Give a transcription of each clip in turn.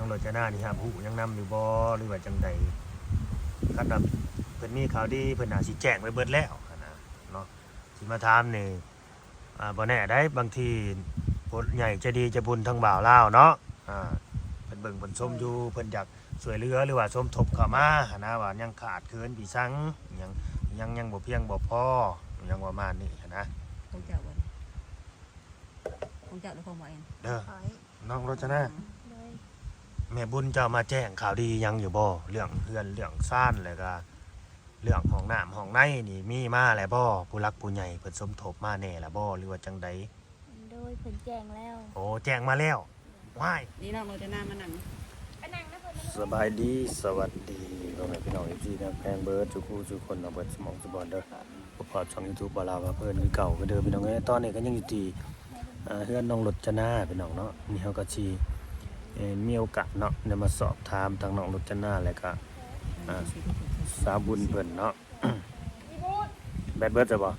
องรจนานี่ครับหูยังนำอยู่บ่หรือว่าจังใดคันแบบเพิ่นมีข่าวดีเพิ่นน่าสิแจ้งไว้เบิดแล้วนะเนาะสิมาถามนี่บ่แน่ได้บางทีผู้ใหญ่ใจดีใจบุญทางบ่าวลาวเนาะเพิ่นเบิ่งเพิ่นชมอยู่เพิ่นอยากช่วยเหลือหรือว่าสมทบเข้ามานะว่ายังขาดเคินพี่ซังยังบ่เพียงบ่พอยังประมาณนี้นะของเจ้าบ่ของเจ้าหรือของบ่เองเด้อน้องรจนาแม่บุญเจ้ามาแจ้งข่าวดียังอยู่บ่เรื่องเฮือนเรื่องซ่านแล้วก็เรื่องห้องน้ำห้องในนี่มีมาแล้วบ่ผู้รักผู้ใหญ่เพิ่นสมทบมาแน่ล่ะบ่หรือว่าจังใดโดยเพิ่นแจ้งแล้วโอ้แจ้งมาแล้วว้ายนี่น้องเราจะนั่งมานั่งสบายดีสวัสดีพ่อแม่พี่น้อง FC นะแพงเบิร์ดทุกคนเอาเบิดสมองสบอนเด้อประกอบช่อง YouTube บ่าวลาวเพิ่นคือเก่าคือเดิมพี่น้องเอ้ยตอนนี้ก็ยังอยู่ที่เฮือนน้องรจนาพี่น้องเนาะนี่เฮาก็สิมีโอกาสเนาะได้มาสอบถามทางน้องรจนาแล้วก็สาบุญเพิ่นเนาะแบดเบิร์ดจะบ่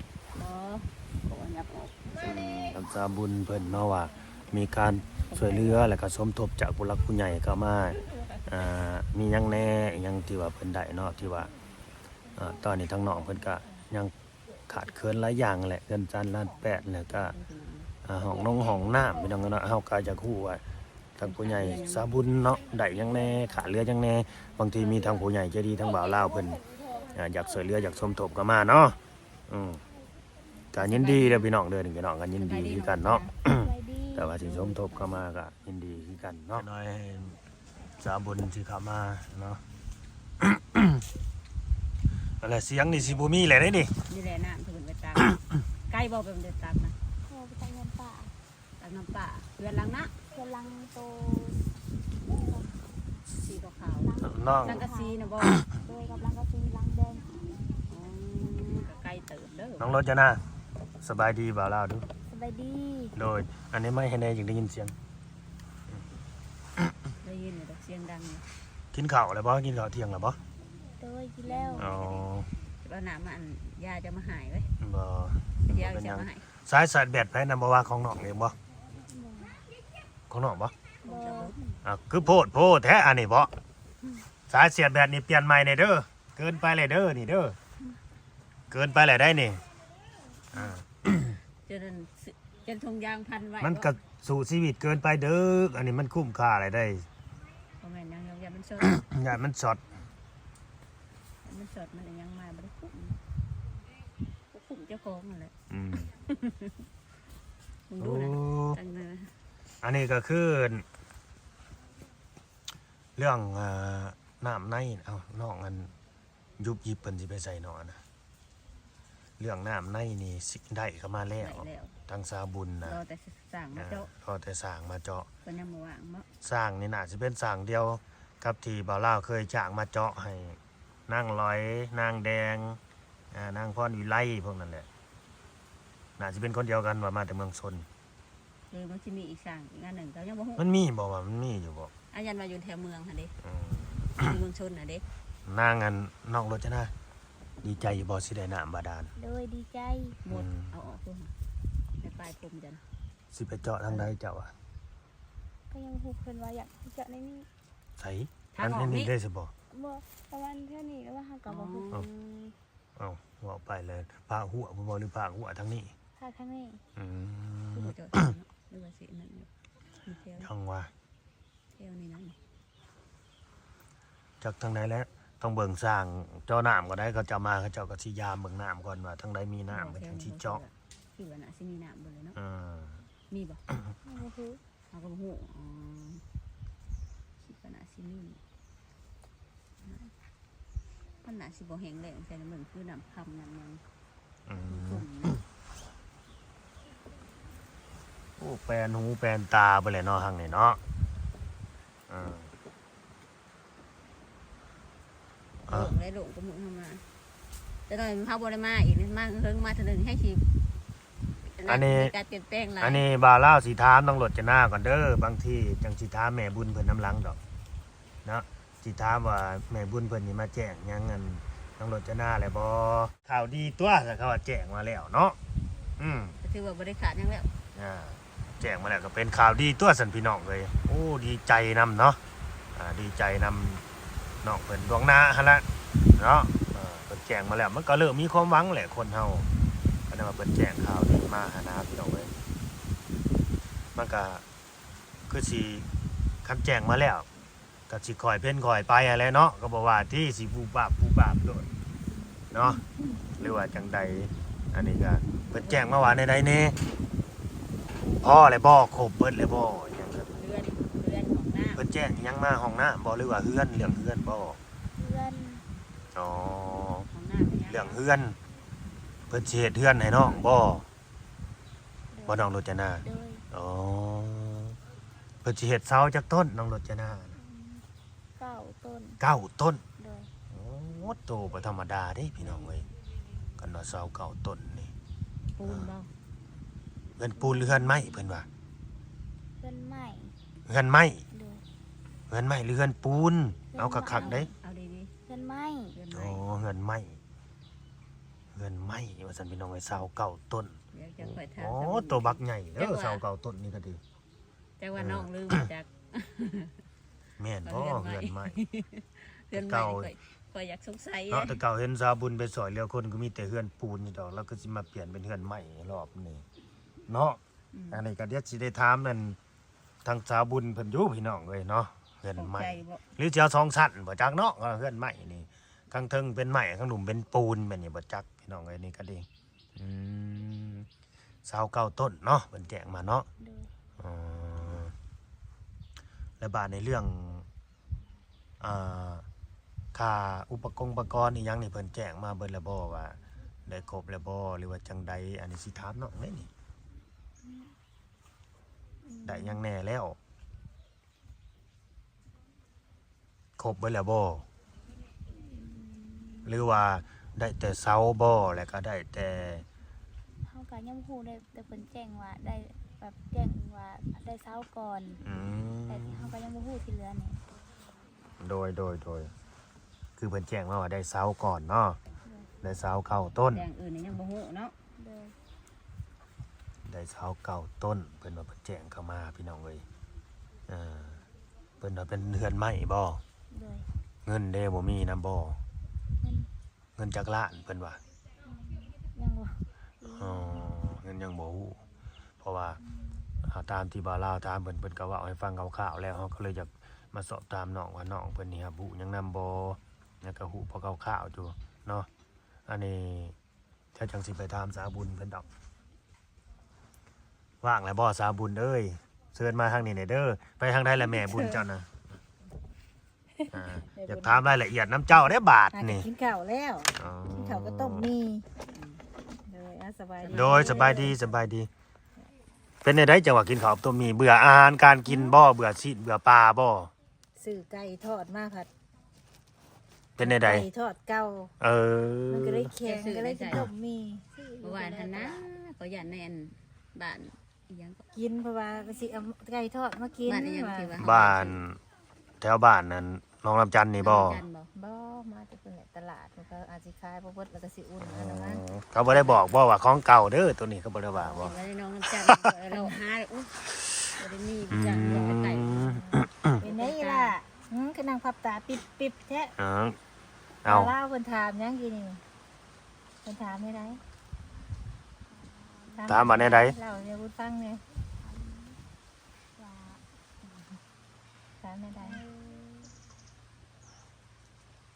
ทำสาบุญเพิ่นเนาะว่ามีการช่วยเหลือแล้วก็สมทบจากผู้หลักผู้ใหญ่เข้ามามียังแน่ยังที่ว่าเพิ่นได้เนาะที่ว่าตอนนี้ทางน้องเพิ่นก็ยังขาดเคินหลายอย่างแหละเงินจานล้าน8แล้วก็ห้องน้ำพี่น้องเนาะเฮาก็อยากฮู้ว่าทางผู้ใหญ่สาบุญเนาะได้ยังแน่ขาดเหลือยังแน่บางทีมีทางผู้ใหญ่ใจดีทางบ่าวลาวเพิ่นอยากช่วยเหลืออยากสมทบก็มาเนาะก็ยินดีเด้อพี่น้องเด้อพี่น้องกันยินดีคือกันเนาะแต่ว่าสิสมทบเข้ามาก็ยินดีคือกันเนาะน้อยสาบุญสิเข้ามาเนาะอะไรเสียงนี่สิบ่มีแหละได้นี่นี่แหละน้ำเพิ่นไปตามใกล้บ่เป็นเดือดตามนะไปตามน้ำป่าเรือนหลังนะเรือนหลังโตสีขาวน้องหลังกะซีนะบ่โดยกับหลังกะซีหลังแดงก็ใกล้เติบเด้อน้องรจนาสบายดีบ่าวลาวดูสบายดีโดยอันนี้ไม่ให้แน่ยังได้ยินเสียงได้ยินแต่เสียงดังกินข้าวแล้วบ่กินข้าวเที่ยงแล้วบ่โดยกินแล้วอ๋อแล้วน้ำมันยาจะมาหายไว้บ่ยาจะมาหายสายสายแบตไผนำบ่ว่าของน้องเองบ่ของน้องบ่คือโพดแท้อันนี้บ่สายเสียบแบตนี่เปลี่ยนใหม่ได้เด้อเกินไปเลยเด้อนี่เด้อเกินไปเลยได้นี่จนทงยางพันไว้มันก็สู่ชีวิตเกินไปเด้ออันนี้มันคุ้มค่าอะไรได้บ่แม่นยังอย่ามันสดอย่ามันช็อตมันยังมาบ่ได้คุ้มเจ้าของนั่นแหละดูนะอันนี้ก็คือเรื่องน้ำในน้องอันยุบยิบเพิ่นสิไปใส่นอนนะเรื่องน้ำในนี่สิได้เข้ามาแล้วทางสาบุญนะรอแต่สร้างมาเจาะรอแต่สร้างมาเจาะเพิ่นยังบ่ว่างเนาะสร้างนี่น่าสิเป็นสร้างเดียวกับที่บ่าวลาวเคยจ้างมาเจาะให้นางลอยนางแดงนางพรวิไลพวกนั้นแหละน่าจะเป็นคนเดียวกันว่ามาแต่เมืองชนมันสิมีอีกสร้างอีกอันหนึ่งแต่ยังบ่ฮู้มันมีบ่ว่ามันมีอยู่บ่อายันมาอยู่แถวเมืองหั่นเด้เมืองชนน่ะเด้นางอันน้องรจนาดีใจอยู่บ่สิได้น้ำบาดาลโดยดีใจหมดเอาออกพุ่นในปลายผมจันสิไปเจาะทางใดเจ้าอ่ะก็ยังฮู้เพิ่นว่าอยากเจาะในนี้ไสอันนี้ได้สิบ่ประมาณแค่นี้แล้วว่าเฮาก็บ่ฮู้ว่าไปเลยพาหัวบ่หรือพาหัวทางนี้พาทางนี้เจาะหรือว่าสินั่นทางว่าเที่ยวนี่นั่นจากทางไหนแล้วต้องเบิ่งสร้างเจาะน้ำก็ได้เขาจะมาเขาเจ้าก็สิยามเบิ่งน้ำก่อนว่าทางใดมีน้ำก็จังสิเจาะคือว่าน่ะสิมีน้ำบ่เลยเนาะมีบ่บ่ฮู้เฮาก็บ่ฮู้คิดว่าน่ะสิมีมันน่าสิบ่แห้งแล้งแต่มันคือน้ำคำน้ำยังโอ้แปลนหูแปลนตาไปเลยเนาะทางนี้เนาะได้หลงก็มุกมาแต่ตอนพาบัวได้มาอีกมาเฮิงมาถนึงให้ชีอันนี้การเปลี่ยนแปลงอะไรอันนี้บ่าวลาวสีถามต้องรจนาก่อนเด้อบางทีจังสีถามแม่บุญเพิ่นน้ำลังดอกเนาะสีถามว่าแม่บุญเพิ่นนี่มาแจ้งยังเงินต้องรจนาแล้วบ่ข่าวดีตัวแต่เขาว่าแจ้งมาแล้วเนาะถือว่าบริขาดยังแล้วแจ้งมาแล้วก็เป็นข่าวดีตัวสันพี่น้องเลยโอ้ดีใจนำเนาะ ดีใจนำน้องเพิ่นดวงหน้าหั่นละเนาะเพิ่นแจ้งมาแล้วมันก็เริ่มมีความหวังแหละคนเฮาก็ได้มาเพิ่นแจ้งข่าวดีมาหานะพี่น้องเอ้ยมันก็คือสิคันแจ้งมาแล้วก็สิคอยเพ่นคอยไปอะไรเนาะก็บ่ว่าที่สิปูปาบโดดเนาะหรือว่าจังใดอันนี้ก็เพิ่นแจ้งมาว่าในใดแน่พ่อเลยบ่ครบเบิดเลยบ่หยังครับ เรือนของน้า เพิ่นแจ้งหยังมาห้องน้ำบ่หรือว่าเฮือนเรื่องเฮือนบ่ เพื่อน อ๋อ ของน้าเป็นยัง เรื่องเฮือนเพิ่นสิเฮ็ดเฮือนให้น้องบ่บ่น้องรจนา โดย อ๋อเพิ่นสิเฮ็ดเสาจักต้นน้องรจนา เก้าต้น 9ต้น โดย โอ้โตบ่ธรรมดาเด้พี่น้องเอ้ยกันว่าเสา9ต้นนี่ ปูนบ่ เฮือนปูนหรือเฮือนไม้เพิ่นว่า เพื่อนใหม่ เฮือนไม้ โดย เฮือนไม้หรือเฮือนปูนเอาคักๆเด้ เอาดี เพื่อนใหม่ ๆเรือน อ๋ ไม้ อเฮือนไม้เฮือนไม้ว่าซั่นพี่น้องเอ้ยเสา9ต้น เดี๋ยวจะค่อยถาม โอ้ตัวบักใหญ่เด้อเสา9ต้นนี่ก็ดี แต่ว่าน้องลืมจาก แม่นบ่เฮือนไม้ เรือนไม้ เก่า ค่อยอยากสงสัย เนาะแต่เก่าเห็นสาวบุญไปสอยเรือคนก็มีแต่เฮือนปูนอยู่ดอกแล้วก็สิมาเปลี่ยนเป็นเฮือนไม้รอบนี้เนาะอันนี้ก็เดี๋ยวสิได้ถามนั่นทางสาวบุญเพิ่นอยู่พี่น้องเอ้ยเนาะเฮือน ตก ไม้ ใจบ่ หรือจะเอาสองชั้นบ่จักเนาะเฮือนไม้นี่ข้างเทิงเป็นไม้ข้างหลุมเป็นปูนแบบนี้บ่จักพี่น้องเอ้ยนี่ก็ดีอืม29ต้นเนาะเพิ่นแจ้งมาเนาะ โดย อ๋อและบาดในเรื่องอ่าค่าอุปกรณ์อีหยังนี่เพิ่นแจ้งมาเบิดแล้วบ่ว่าได้ครบแล้วบ่หรือว่าจังใดอันนี้สิถามน้องเด้นี่ได้หยังแน่แล้ว ครบเบิดแล้วบ่หรือว่าได้แต่เสาบ่แล้วก็ได้แต่ เขาก็ยังพูดได้แต่เพิ่นแจ้งว่าได้แบบแจ้งว่าได้เช้าก่อน อืม แต่เขาก็ยังบ่พูดที่เหลือนี่ โดยคือเพิ่นแจ้งมาว่าได้เสาก่อนเนาะได้เสาเข้าต้น อย่างอื่นนี่ยังบ่ฮู้เนาะ โดย ได้เสาเก่าต้นเพิ่นว่าเพิ่นแจ้งเข้ามาพี่น้องเอ้ยเพิ่นว่าเป็นเฮือนไม้บ่ โดย เงินเด้บ่มีนํบ่ มัน เงินจักล้านเพิ่นว่า ยังบ่ อ๋อเงินยังบ่ฮู้เพราะว่าตามที่บ่าวลาวถามเพิ่นก็เว้าให้ฟังคร่าวๆแล้วเฮาก็เลยอยากมาสอบถามน้องว่าน้องเพิ่นนี่ครับฮู้หยังนำบ่แล้วก็ฮู้พอคร่าวๆอยู่เนาะอันนี้ถ้าจังสิไปถามสาบุญเพิ่นดอกว่างแล้วบ่สาบุญเอ้ยเชิญมาทางนี้หน่อยเด้อไปทางใดล่ะแม่บุญเจ้านะอยากถามรายละเอียดน้ำเจ้าได้บาทนี่ กินข้าวแล้ว อ๋อ กินข้าวก็ต้มมีสบายดี โดยสบายดี เป็นในได้จังหวะกินข้าวกับต้มมีเบื่ออาหารการกินบ่เบื่อชีสเบื่อปลาบ่ ซื้อไก่ทอดมาผัด เป็นในใด ไก่ทอดเก่า เออ มันก็เลยแข็งก็เลยกินต้มมี เมื่อวานหั่นนะก็ย่านแน่นบ้านอีหยังก็ กินเพราะว่าก็สิเอาไก่ทอดมากิน บ้านอีหยัง ว่า ที่ว่า บ้านแถวบ้านนั้นน้องลำจันนี่บ่ กันบ่ บ่มาแต่เพิ่นแหละตลาดมันก็อาจสิขายบ่เบิดแล้วก็สิอุ่นเอานะมัน เขาบ่ได้บอกบ่ว่าของเก่าเด้อตัวนี้เขาบ่ได้ว่าบ่ ไว้น้องน้ำจันทร์เราหาเลยอุ๊ยบ่ได้มีจังบ่ไก่ เป็นไงล่ะคือนางพับตาปิบๆแท้ เอา เล่าเพิ่นถามหยังกินนี่เพิ่นถามให้ได้ ถามว่าในใด เล่าให้พูดฟังแหน่ ว่า ถามให้ได้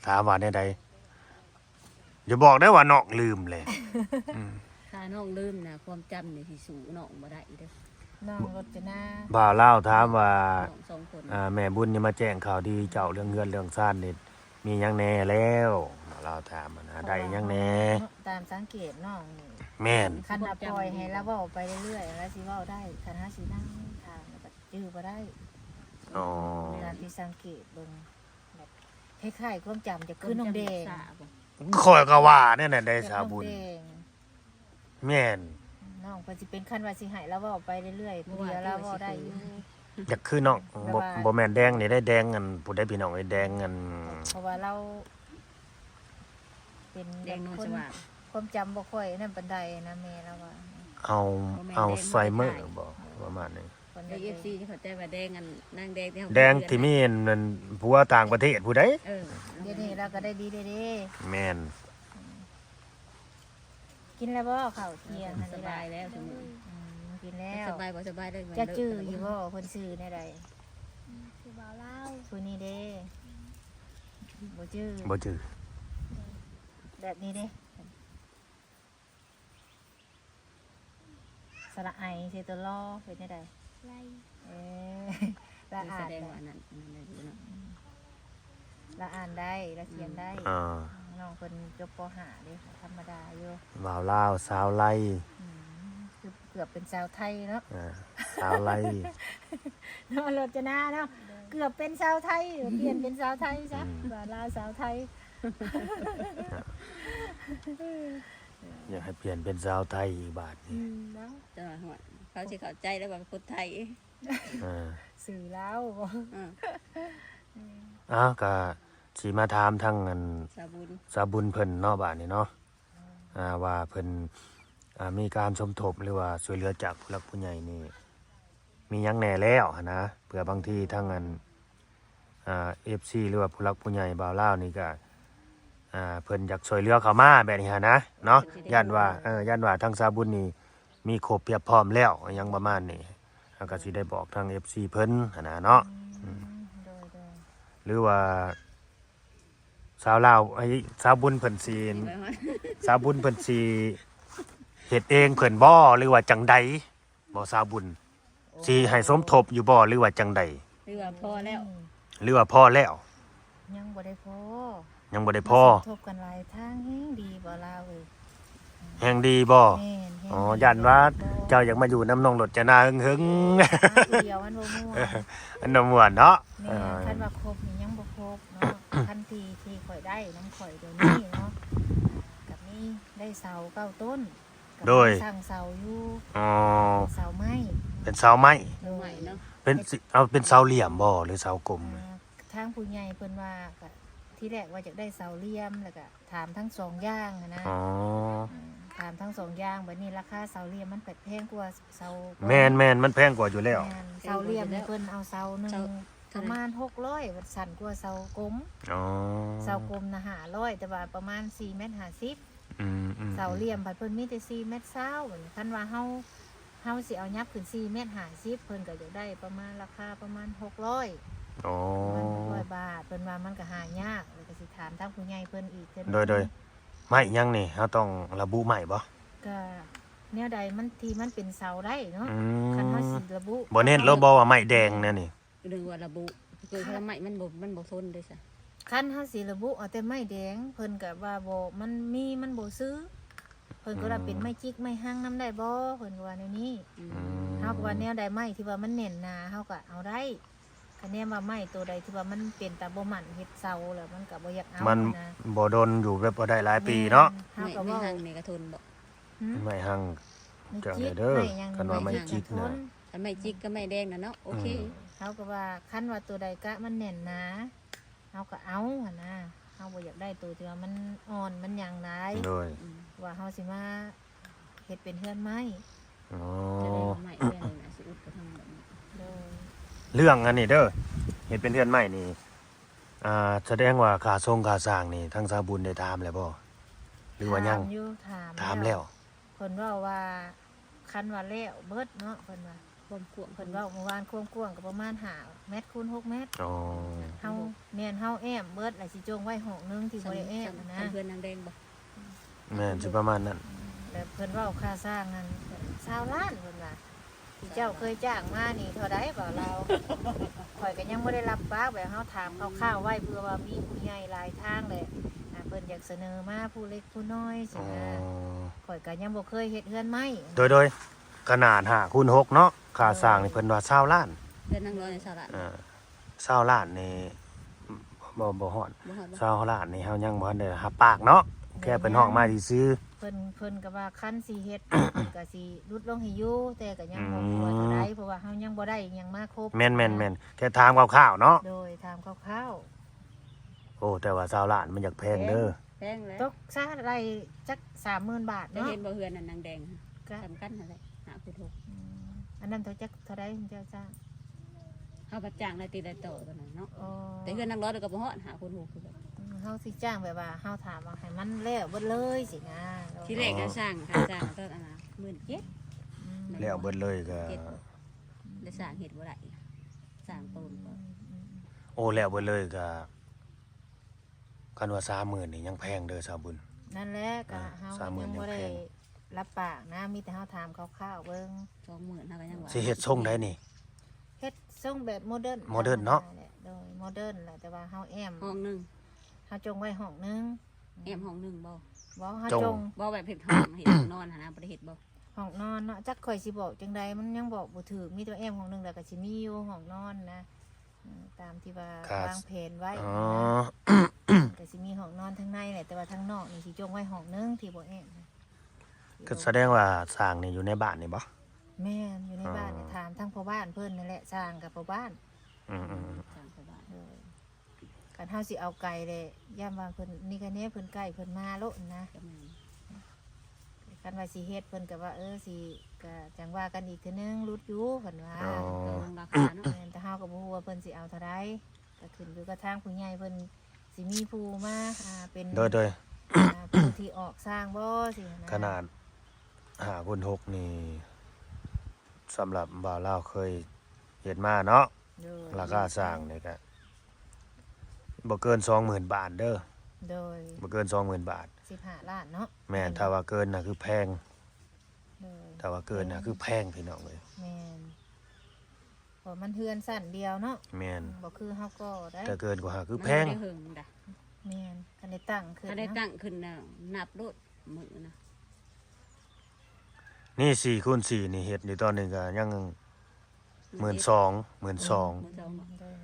ถามว่าในใดอย่าบอกได้ว่าน้องลืมเลย ถ้าน้องลืมนะความจำนี่สิสูน้องบ่ได้เด้อ น้องรจนา บ่าวเล่าวถามว่า น้องสองคน แม่บุญนี่มาแจ้งข่าวดีเจ้าเรื่องเงินเรื่องซ่านนี่มีหยังแน่แล้วเราถามนะได้หยังแน่ ตามสังเกตน้องนี่ แม่น คันน่ะปล่อยให้เราเว้าไปเรื่อยๆแล้วสิเว้าได้คันหาสินั่งทางแล้วก็จื้อบ่ได้ อ๋อ ตามที่สังเกตเบิ่งแบบคล้ายๆความจำจะคือน้องแดง สาบ่ คอยก็ว่าเนี่ยน่ะได้สาบุญ น้องแดง แม่น น้องเพิ่นสิเป็นคันว่าสิให้เราเว้าไปเรื่อยๆผู้เดียวเราเว้าได้อยู่ อยากคือน้องบ่แม่นแดงนี่ได้แดงกันผู้ใดพี่น้องไอ้แดงกัน เพราะว่าเรา เป็น แดงนวล ค ส น ว่าง ความจำบ่ค่อยนั่นปานใดนะแม่เราว่า เอาไซเมอร์บ่ประมาณนี้ คน ใน แดง FC ที่เขาใจว่าแดงกันนางแดงที่เขา แดงที่มีนั่น ผัวต่างประเทศผู้ใด เออ เดี๋ยวนี้เราก็ได้ดีเด้ แม่น กินแล้วบ่ข้าวเที่ยงอัน ส นี้ บา ล่ะ ยแล้วสมมุติ กินแล้ว สบายบ่สบายได้ จะจื้ออยู่บ่เพิ่นซื้อแนวใด คือบ่าวเล่า ผู้นี้เด้บ่จื้อ บ่จือ แบบนี้เด้สระไอเซตัวล้อเป็นแนวใด ไล่ เออละ แส อ่าน ดง ได้ ว่านั่นได้อยู่เนาะ ละอ่านได้ละเขียนได้ อ่า น้องเพิ่นจบป .5 เด้ค่ะธรรมดาอยู่ บ่าวลาวสาวไล่ คือเกือบเป็นชาวไทยเนาะ สาวไล่ เนาะรจนาเนาะเกือบเป็นชาวไทยเปลี่ยนเป็นชาวไทยซะว่าลาวสาวไทย อยากให้เปลี่ยนเป็นสาวไทยอีกบาทนี่ เนาะ จะว่าหัวเขาสิเข้าใจแล้วว่าคนไทย อ่า สื่อแล้วบ่ อ่า อ้าวก็สิมาถามทั้งอัน สาบุญ สาบุญเพิ่นเนาะบาดนี้เนาะว่าเพิ่นมีการสมทบหรือว่าช่วยเหลือจากผู้หลักผู้ใหญ่นี่มีหยังแหน่แล้วหั้นนะเผื่อบางทีทั้งอันFC หรือว่าผู้หลักผู้ใหญ่บ่าวลาวนี่ก็เพิ่นอยากช่วยเหลือเขามาแบบนี้หั้นนะเนาะย่านว่าย่านว่าทางสาบุญนี่มีครบเพียบพร้อมแล้วอิหยังประมาณนี้ก็สิได้บอกทาง FC เพิ่นหั้นนะเนาะ โดย หรือว่าสาวลาวสาวบุญเพิ่นสิ สิไปฮอด สาวบุญเพิ่นสิเฮ็ดเองเพิ่นบ่หรือว่าจังใดบ่สาวบุญสิให้สมทบอยู่บ่หรือว่าจังใด หรือว่าพอแล้ว หรือว่าพอแล้ว ยังบ่ได้พอ ยังบ่ได้พอ ทบกันหลายทางแฮงดีบ่ลาวเอ้ย แฮงดีบ่ แม่นแฮง อ๋อ ดี ย่านว่า บ่ เจ้าอยากมาอยู่น้ำนองรจนาหึง เดียวมันบ่ม่วน ๆ อันน่ะม่วนเนาะ แม่คันว่าครบนี่ยังบ่ครบเนาะ คันที่ข่อยได้น้ำข่อยเดี๋ยวนี้เนาะกับนี่ได้เสา9 ต้นกับ โดย สร้างเสาอยู่ อ๋อ เสาไม้ เป็นเสาไม้ เรื่องใหม่เนาะ เป็นสิเอาเป็นเสาเหลี่ยมบ่หรือเสากลม ทางผู้ใหญ่เพิ่นว่าก็ที่แรกว่าจะได้เสาเหลี่ยมแล้วก็ถามทั้งสองอย่างอะนะ อ๋อ ถามทั้งสองอย่างบัดนี้ราคาเสาเหลี่ยมมันแพงกว่าเสา แม่นมันแพงกว่าอยู่แล้ว แม่นเสาเหลี่ยมนี่เพิ่นเอาเสาหนึงประมาณ600วัดสั่นกว่าเสากลม อ๋อ เสากลมน่ะ500แต่ว่าประมาณ4.50 เมตร อืม เสาเหลี่ยมบัดเพิ่นมีแต่4 เมตรเศร้าบัดนี้คันว่าเฮาสิเอายับขึ้น4 เมตร 50เพิ่นก็จะได้ประมาณราคาประมาณ600 อ๋อ 600 บาทเพิ่นว่ามันก็หายากแล้วก็สิถามทางผู้ใหญ่เพิ่นอีกเทื่อนึง โดยไม้ยังนี่เราต้องระบุไม้บ่ ก็แนวใดมันที่มันเป็นเสาได้เนาะ อื คันเฮาม สิระบุ บ่เน้นเราบอกว่าไม้แดงเนี่ยนี่ หรือว่าระบุคือพลังใหม่มันบ่ทนด้วยซะ คันเฮาสิระบุเอาแต่ไม้แดงเพิ่นก็ว่าบ่มันบ่ซื้อเพิ่นก็ว่าเป็นไม้จิกไม้หั่งนํได้บ่เพิ่นก็ว่าแนวนี้ อืม เฮาก็ว่าแนวใดไม้ที่ว่ามันแน่นหนาเฮาก็เอาได้คะแนนว่าไม้ตัวใดที่ว่ามันเป็นตาบ่หมั่นเฮ็ดเสาแล้วมันก็บ่อยากเอา มัน นะ บ่โดนอยู่แบบบ่ได้หลายปีเนาะ เฮา ไม่ ก็ ไม่ เว้า ห่างนี่ก็ทนบ่ หืม ไม้หั่ง ไม่ จัง จิก เด้อ ไม่ยัง คันว่าไม้ ไม่ จิก ท น่ะ น ถ้าไม่จิกก็ไม่แดงนะเนาะโอเค เฮาก็ว่าคันว่าตัวใดกะมันแน่นหนาเฮาก็เอาหั่นนะเฮาบ่อยากได้ตัวที่ว่ามันอ่อนมันหยังได้ โดย ว่าเฮาสิมาเฮ็ดเป็นเฮือนไม้ อ๋อ จะได้ว่าใหม่เรื่องนึงนะสิอุดก็ทำแบบนี้ โดย เรื่องอันนี้เด้อเฮ็ดเป็นเรือนไม้นี่แสดงว่าค่าทรงค่าสร้างนี่ทางสาบุญได้ถามแล้วบ่หรือว่ายัง ถามอยู่ ถามแล้ว เพิ่นเว้าว่าคันว่าแล้วเบิดเนาะเพิ่นว่า ความกวาง เพิ่นเว้าเมื่อวานความกว้างก็ประมาณ5 เมตรคูณ6 เมตร อ๋อ เฮาแม่นเฮาแอมเบิดแล้วสิจงไว้ห้องนึงที่บ่ได้แอมนะ เพื่อนนางแดงบ่ แม่นสิประมาณนั้น แต่เพิ่นเว้าค่าสร้างนั้น20ล้านเพิ่นว่าที่เจ้าเคยจ้างมานี่เท่าใดบ่เราข่อยก็ยังบ่ได้รับปากแบบเฮาถามคร่าวๆไว้เพื่อว่ามีผู้ใหญ่หลายทางเลยเพิ่นอยากเสนอมาผู้เล็กผู้น้อยสิ อ๋อ นะข่อยก็ยังบ่เคยเฮ็ดเฮือนไม้ โดยขนาด5คูณ6เนาะค่าสร้างนี่เพิ่นว่า20ล้าน เพื่อนนางร้อยในสาระ 20ล้านนี่บ่ฮอด บ่ฮอดบ่ 20ล้านนี่เฮายังบ่ทันได้รับปากเนาะแค่เพิ่นห้องมาซื่อ เพิ่นก็ว่าคันสิเฮ็ด เพิ่นก็สิลดลงให้อยู่แต่ก็ยังบ่รู้ว่าเท่าใดเพราะว่าเฮายังบ่ได้หยังมาครบ แม่นแค่ถามคร่าวๆเนาะ โดยถามคร่าว โอ้แต่ว่า20ล้านมันอยากแพงเด้อ แพงแล้ว ๆตกซะได้จัก 30,000 บาท ได้ เนาะ เห็นบ่เฮือนนั่นนางแดง ก็ สำคัญนั่นแหละ5.6 อันนั้นเท่าจักเท่าใดเจ้าจ้าง เฮาประจ้างได้ตีได้ต่อกันน่ะเนาะ อ๋อ แต่ แต่เฮือนนักร้อยเดี๋ยวก็บ่ฮอดหาคนหูคือแบบ เฮาสิจ้างแบบว่าเฮาถามว่าให้มันแล้วเบิดเลยสินะ ที่แรกก็สร้างค่าสร้างต้นอันน่ะ17,000 แล้วเบิดเลยก็ ได้สร้างเฮ็ดบ่ได้สร้างต้นบ่ โอ้แล้วเบิดเลยก็กันว่า30,000นี่ยังแพงเด้อสาวบุญ นั่นแหละก็เฮา 30,000 ยังบ่ได้ ยังแพง รับปากนะมีแต่เฮาถามคร่าวๆเบิ่ง 20,000เฮาก็ยังว่า สิเฮ็ดทรงได้นี่ เฮ็ดทรงแบบโมเดิร์น โมเดิร์นเนาะ โดยโมเดิร์นแหละแต่ว่าเฮาแอม ห้องหนึง เฮาจงไว้ห้องนึง แอมห้องหนึงบ่ บ่เฮา จง จง บ่แบบเฮ็ดห้องเฮ็ดห้องนอนหั่นนะบ่ได้เฮ็ดบ่ ห้องนอนเนาะจักข่อยสิบอกจังใดมันยังบอกบ่ถูกมีแต่แอมห้องนึงแล้วก็สิมีอยู่ห้องนอนนะตามที่ว่าวางแผนไว้ อ๋อ ก็สิมีห้องนอนทั้งในแหละแต่ว่าทั้งนอกนี่สิจงไว้ห้องนึงที่บ่แอม ก็แสดงว่าสร้างนี่อยู่ในบ้านนี่บ่ แม่นอยู่ในบ้านเนี่ยถามทั้งพ่อบ้านเพิ่นนั่นแหละสร้างกับพ่อบ้าน อืม สร้างเข้าบ้าน เลยการเฮาสิเอาไก่เลยย่ามว่าเพิ่นนี่ก็แน่เพิ่นใกล้เพิ่นมาโลดนะ ก็มี กันว่าสิเฮ็ดเพิ่นก็ว่าสิก็จังว่ากันอีกเทื่อนึงรุดอยู่เพิ่นว่า อ๋อ ก็ลงราคาเนาะ แม่นแต่เฮาก็บ่ฮู้ว่าเพิ่นสิเอาเท่าใดก็ขึ้นอยู่กับทางผู้ใหญ่เพิ่นสิมีผู้มาเป็น โดย ผู้ที่ออกสร้างบ่สินะ ขนาด5x6นี่สำหรับบ่าวลาวเคยเฮ็ดมาเนาะ โดย ราคาสร้างนี่ก็บ่เกิน 20,000 บาทเด้อ โดย บ่เกิน 20,000 บาท 15ล้านเนาะ แม่นถ้าว่าเกินน่ะคือแพง โดย ถ้าว่าเกินน่ะคือแพงพี่น้องเอ้ย แม่นเพราะมันเฮือนสั้นเดียวเนาะ แม่น บ่คือเฮาก็ได้ ถ้าเกินกว่าคือ มัน แพง บ่ได้หึงดะ แม่นคันได้ตั้งขึ้น ถ้าได้ เนาะ ตั้งขึ้นน่ะนับโลดมื้อนะ นี่4x4นี่เฮ็ดอยู่ตอนนี้ก็ยัง12,000 12,000 มื้อสองบ่ โดย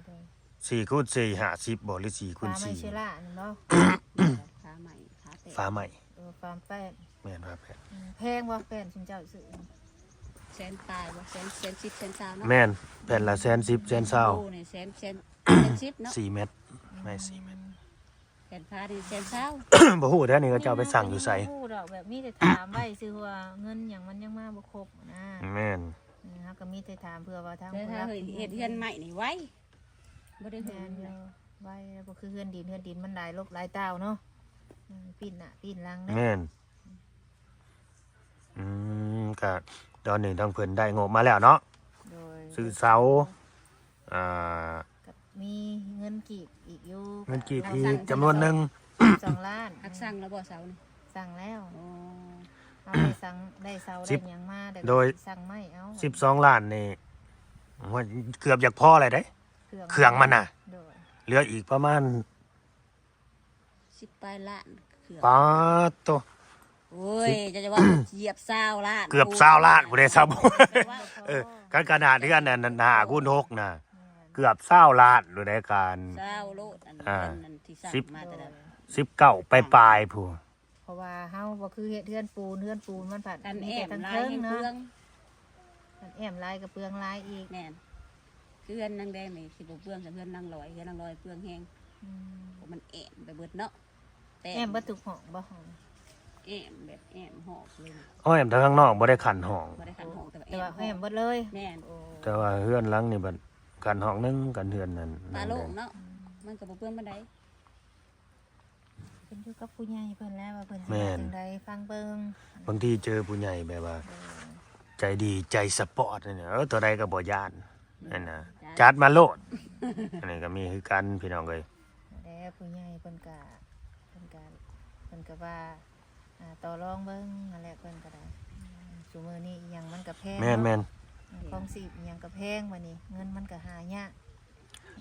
4x4 50บ่หรือ ฟาร์มไมเช 4x4 ล่านี่เนาะ ขาใหม่ขาแตก ฟ้าใหม่ ฟาร์มแป้น แม่นว่าแพง แพงว่าแป้นชิมเจ้าซื้อ แสนตายบ่แสน10แสน20เนาะ แม่นแผ่นละ110 โอ้นี่แสน10เนาะ 4เม็ดไม่4เม็ด แสนพานี่แสน20 บ่ฮู้เด้อนี่ก็จะเอาไปสั่งอยู่ไส พูดอกแบบมีแต่ถามไว้ซื้อว่าเงินอย่างมันยังมาบ่ครบนะ แม่น เฮาก็มีแต่ถามเพื่อว่าทาง แต่ถ้าเฮ็ดเฮือนใหม่นี่ไว้บ่ได้หึ แม่ ง นอ เล ยู่ ย ไว้บ่คือเฮือนดินมันหลายลบหลายเต้าเนาะปีนหน้าปีนหลังเด้ แม่นก็ตอนนี้ทางเพิ่นได้งบมาแล้วเนาะ โดย ซื้อเสาอ่า กับมีเงินกีบอีกอยู่ เงินกีบอีกจำนวนหนึง 2 ล้าน ฮักสั่งแล้วบ่เสานี่ สั่งแล้ว อ๋อ เอาได้สั่งได้เสาได้หยังมาแต่ก็ โดย สั่งไม่เอา 12ล้านนี่ว่าเกือบอยากพอเลยเด้เครื่องมันน่ะ โดย เหลืออีกประมาณ 10ปลายล้านเครื่อง ปาดโต โอ้ยจะว่าเหยียบ20ล้าน เกือบ20ล้านบ่ได้ซับ ว่า กันขนาดที่กันนั่น5x6น่ะเกือบ20ล้านโดยในการ เศร้าโลดอัน อ่า นั้นที่สั่งมาแต่ละ 19ปลายๆผู้ เพราะว่าเฮาบ่คือเฮ็ดเฮือนปูนมันผัด กันแอม ทั้ง ลาย เทิง ให้ เนาะ เพื่อง กันแอมลายกับเปลืองลายอีก แน่นคือเพื่อนนางแดงนี่สิบ่เพื่องกับเพื่อนนางลอยเพื่อนนางลอยเพื่องแห้งเพราะมันแอมไปเบิดเนาะแต่ แอมบ่ถูกห้องบ่ห้อง แอมแบบแอมหอกเลยนะ อ้อยแอมทางข้างนอกบ่ได้ขันห้อง บ่ได้ขันหอกแต่ แต่ ว่า ว่า แอ แอ ม มเบิดเลย แม่น โอ้ แต่ว่าเฮือนหลังนี่บัดขันห้องหนึงกันเฮือนนั่น ตาโล่งเนาะมันก็บ่เพื่อนปานใด เป็นอยู่กับผู้ใหญ่เพิ่นแล้วว่าเพิ่นสิว่าจังไดฟังเบิ่ง บางทีเจอผู้ใหญ่แบบว่า ใจดีใจสปอร์ตนี่นะตัวใดก็บ่ย่านนั่นน่ะจัดมาโลด อันนี้ก็มีคือกันพี่น้องเอ้ย แล้วผู้ใหญ่เพิ่นก็ว่าต่อรองเบิ่งนั่นแหละเพิ่นก็ได้ซุมื้อนี้อีหยังมันก็แพง แม่นแม่น ของสิบอีหยังก็แพงบัดนี้เงินมันก็หายาก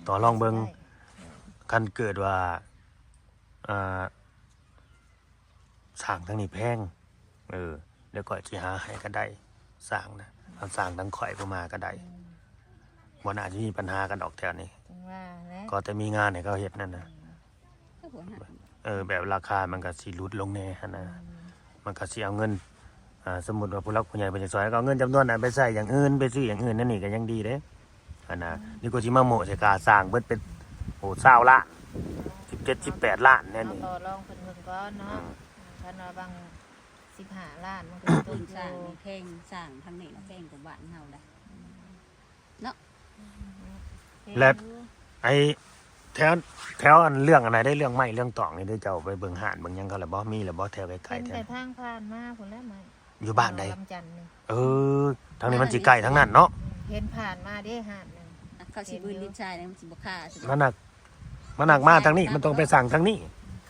ต่อรองเบิ่ง ได้ คันเกิดว่าอ่าสร้างทางนี้แพงเดี๋ยวก่อยสิหาให้ก็ได้สร้างนะเอาสร้างทั้งข่อยบ่มาก็ได้บ่น่าจะมีปัญหากันดอกแถวนี้ จังว่าแล้ว ก็แต่มีงานให้เขาเฮ็ดนั่นน่ะ ก็หัวหน้า แบบราคามันก็สิลดลงแน่หั่นนะมันก็สิเอาเงินสมมุติว่าผู้หลักผู้ใหญ่เพิ่นจะซอยก็เอาเงินจำนวนนั้นไปใช้อย่างอื่นไปซื้ออย่างอื่นนั่นนี่ก็ยังดีเด้หั่นนะนี่ก็สิมาโมะใส่กาสร้างเบิดเป็นโอ้20ล้าน17 18ล้านแน่ เอา นี่ ต่อรองเพิ่นเบิ่งก่อนเนาะคันว่าบาง15ล้านมันก็ต ต้ ก น อ สร้าง ยู่ นี่แพงสร้างทางนี้นะแพงกว่าบ้านเฮาได้ และไอ้ แถวอันเรื่องอันไหนได้เรื่องไม้เรื่องตอกนี่ได้เจ้าไปเบิ่งหาดเบิ่งหยังเขาแล้วบ่มีแล้วบ่แถวไกล เป็น ๆแถ แต่ ว ทางผ่านมาพุ่นแล้วมา อยู่บ้านใด ลำจันทน์นี่ ทางนี้มันสิใกล้ทั้งนั้นเนาะ เห็นผ่านมาเด้หาดนึง เขาสิบืนดินชายนะมันสิบ่ฆ่าสิ มันหนักมาทางนี้มันต้องไปสั่งทางนี้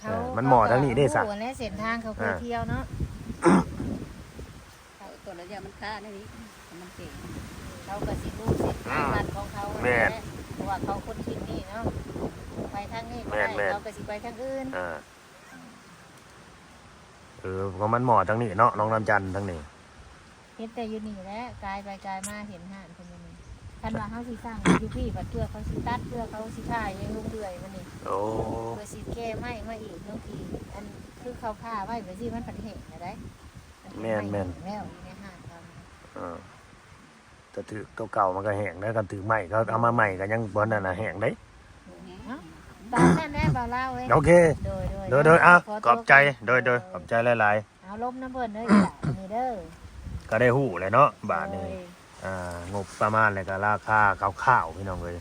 เขา มันเหมาะทางนี้ได้ซะ รู้และเส้นทางเขาเคยเที่ยวเนาะ เขาตัวละอย่างมันฆ่าในนี้มันเก่ง เขาก็สิรู้เส้นทางบ้านของเขา แม่น เพราะว่าเขาคนที่นี่เนาะไปทางนี้ก็ แม่ ได้ น เขาก็สิไปทางอื่น เพราะมันเหมาะทางนี้เนาะน้องน้ำจันทร์ทางนี้ เห็นแต่อยู่นี่แหละกายไปกายมาเห็นหาดคนนี้คันว่าเขาสิสร้างอยู่พี่บัดเพื่อเขาสิตัดเพื่อเขาสิถ่ายยังลงเรื่อยมันนี่ โอ้ เพื่อสิแก้ไม้มาอีกบางทีอันคือเขาผ้าไว้เพื่อสิมันผันเหงนะได้แล้วอยู่ในหาดเขา แต่ถือตัวเก่ามันก็แห้งได้กันถือใหม่ก็เอามาใหม่ก็ยังบ่นั่นน่ะแห้งได้ ตอนนั้นแน่บ่าวเล่าเว้ย โอเค โดย โดยขอบใจโดยขอบใจหลาย เอาลบน้ำเบิ่นเด้อจ้ะนี่เด้อ ๆก็ได้ฮู้เลยเนาะบาทนี้งบประมาณแล้วก็ราคาคร่าวๆพี่น้องเอ้ย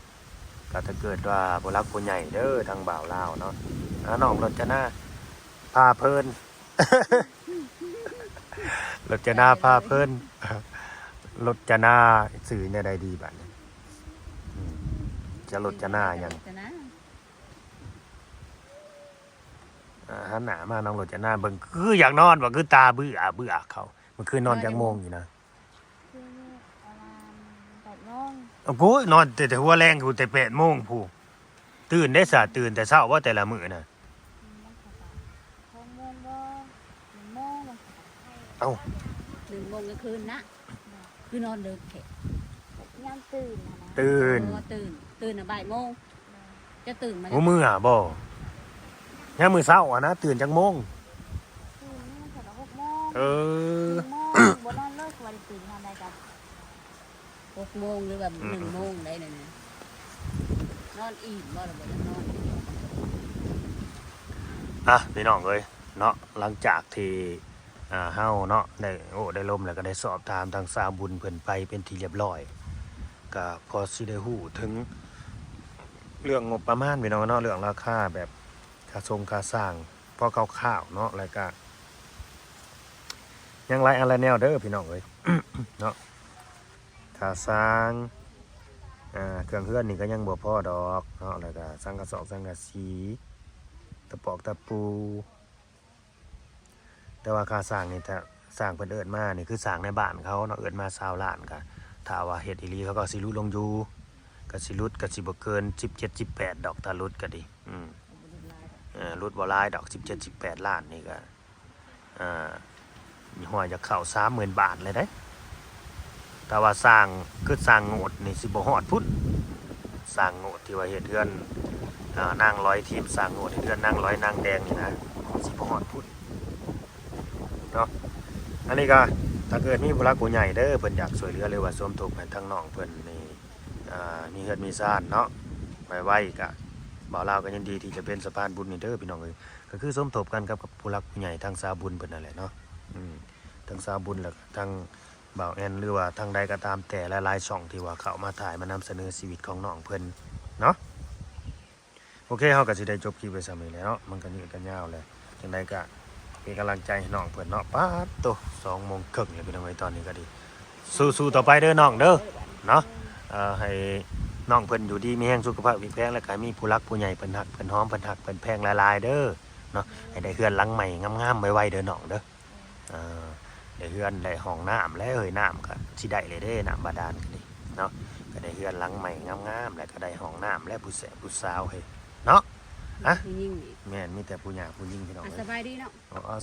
ก็ถ้าเกิดว่าผู้รักผู้ใหญ่เด้อทางบ่าวลาวเนาะน้องรจนาพาเพลิน รจนาพาเพลิน รจนาสื่อเนี่ยใดดีบัดนี้จะรจนาหยัง จะนะ หันหน้ามาน้องรจนาเบิ่งคืออยากนอนบ่คือตาเบื่อเขามันคือนอนจังโมงอยู่นะ คือประมาณ8 โมง โอ้โหนอนแต่หัวแรงกูแต่8 โมงผู้ตื่นได้ซะตื่นแต่เช้าว่าแต่ละมื้อน่ะ มันก็จะ2 โมงบ่1 โมงมันก็จะให้ เอ้า 1 โมงกลางคืนนะคือนอนดึกแค่ ยามตื่นนะนะ ตื่น ตื่นบ่ายโมงจะตื่นมา หัวมื้อบ่ยามมื้อเช้านะตื่นจังโมง ตื่นนี่มันก็จะ6 โมง เออ 1 โมงบ่นอนเลยคือว่าได้ตื่นนอนได้กัน 6 โมงหรือแบบ1 โมงได้เลยนะนอนอิ่มบ่หรือบ่นอน พี่น้องเอ้ยเนาะหลังจากที่เฮาเนาะได้ลมแล้วก็ได้สอบถามทางสาวบุญเพิ่นไปเป็นที่เรียบร้อยก็พอสิได้ฮู้ถึงเรื่องงบประมาณพี่น้องเนาะเรื่องราคาแบบค่าสร้างพอคร่าวๆเนาะแล้วก็ยังหลายอะไรแนวเด้อพี่น้องเอ้ย เนาะค่าสร้างเครื่องเฮือนนี่ก็ยังบ่พอดอกเนาะแล้วก็สังกะสอกสังกะสีตะปอกตะปู แต่ว่าค่าสร้างนี่ถ้าสร้างเพิ่นเอิ้นมานี่คือสร้างในบ้านเขาเนาะเอิ้นมา20 ล้านก็ถ้าว่าเฮ็ดอีหลีเขาก็สิรุดลงอยู่ก็สิรุดก็สิบ่เกิน17 18ดอกถ้ารุดก็ดีรุดบ่หลายดอก17 18 ล้านนี่ก็มีหัวจะเข้า 30,000 บาทเลยเด้แต่ว่าสร้างคือสร้างโงดนี่สิบ่ฮอดพุ่นสร้างโงดที่ว่าเฮ็ดเรือนนางร้อยทีมสร้างโงดเฮ็ดเรือนนางร้อยนางแดงนี่นะสิบ่ฮอดพุ่นเนาะอันนี้ก็ถ้าเกิดมีผู้รักผู้ใหญ่เด้อเพิ่นอยากช่วยเหลือหรือว่าสมทบให้ทางน้องเพิ่นนี่มีเฮือนมีซ่านเนาะไว้ก็บ่าวลาวก็ยินดีที่จะเป็นสะพานบุญนี่เด้อพี่น้องเอ้ยก็คือสมทบกันกับผู้รักผู้ใหญ่ทางสาบุญเพิ่นนั่นแหละเนาะทางสาบุญแล้วก็ทางบ่าวแอนหรือว่าทางใดก็ตามแต่หลายๆช่องที่ว่าเข้ามาถ่ายมานำเสนอชีวิตของน้องเพิ่นเนาะโอเคเฮาก็สิได้จบคลิปไว้ซ้ำนี้แล้วเนาะมันก็ยืดกันยาวแล้วจังไดก็เป็นกำลังใจให้น้องเพื่อนเนาะป้าดโต2 โมงครึ่งเลยเป็นยังไงตอนนี้ก็ดีสู้ๆต่อไปเด้อน้องเด้อเนาะให้น้องเพิ่นอยู่ดีมีแรงสุขภาพแข็งแรงแล้วก็มีผู้รักผู้ใหญ่เพิ่นฮักเพิ่นหอมเพิ่นฮักเพิ่นแพงหลายๆเด้อเนาะให้ได้เฮือนหลังใหม่งามๆไวๆเด้อน้องเด้อได้เฮือนได้ห้องน้ำแล้วน้ำก็สิได้เลยเด้น้ำบาดาลก็ดีเนาะก็ได้เฮือนหลังใหม่งามๆแล้วก็ได้ห้องน้ำและผู้แสบผู้สาวให้เนาะยิ่ง แม่นมีแต่ผู้หญิงผู้หญิงพี่น้อง สบายดีเนาะ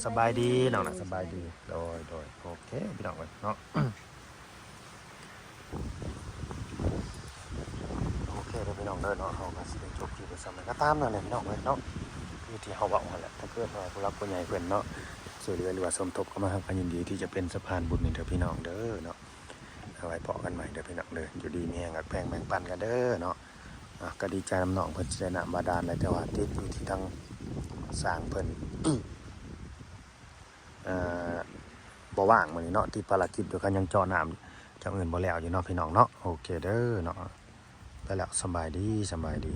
สบายดีน้องนะสบายดีโดยโอเคพี่น้องเนาะ โอเคเด้อพี่น้องเด้อเนาะเฮาก็สิได้จบคลิปไปซ้ำนั้นก็ตามนั่นแหละพี่น้องเนาะคือที่เฮาเว้านั่นแหละถ้าเกิดว่าผู้รักผู้ใหญ่เพิ่นเนาะช่วยเหลือหรือว่าสมทบเข้ามาก็ยินดีที่จะเป็นสะพานบุญนี่เด้อพี่น้องเด้อเนาะเอาไว้พอกันใหม่เด้อพี่น้องเด้ออยู่ดีมีแรงแพงแบ่งปันกันเด้อเนาะก็ดีใจนำน้องเพิ่นสิได้น้ำบาดาลแล้วแต่ว่าติดอยู่ที่ทางสร้างเพิ่น บ่ว่างมื้อนี้เนาะที่ภารกิจเดี๋ยวกันยังเจาะน้ำเจ้าอื่นบ่แล้วอยู่เนาะพี่น้องเนาะโอเคเด้อเนาะไปแล้วสบายดี